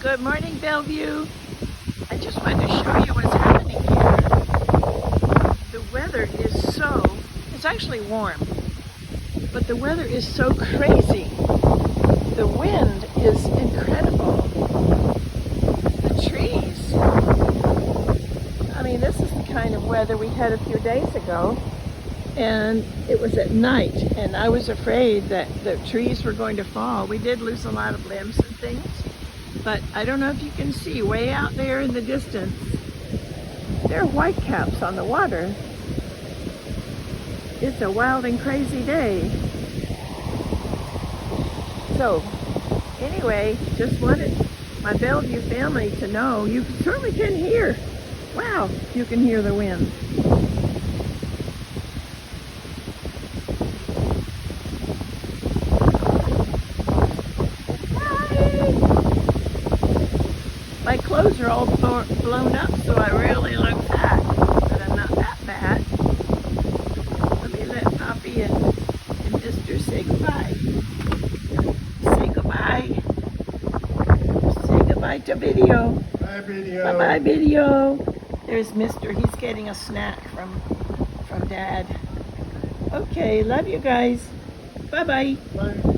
Good morning, Bellevue. I just wanted to show you what's happening here. The weather is it's actually warm, but the weather is so crazy. The wind is incredible. The trees. I mean, this is the kind of weather we had a few days ago, and it was at night, and I was afraid that the trees were going to fall. We did lose a lot of limbs and things. But I don't know if you can see way out there in the distance, there are whitecaps on the water. It's a wild and crazy day. So anyway, just wanted my Bellevue family to know you certainly can hear. Wow, you can hear the wind. My clothes are all blown up, so I really look fat, but I'm not that fat. Let me let Poppy and Mister say goodbye. Say goodbye. Say goodbye to video. Bye, video. Bye-bye, video. There's Mister. He's getting a snack from Dad. Okay, love you guys. Bye-bye. Bye.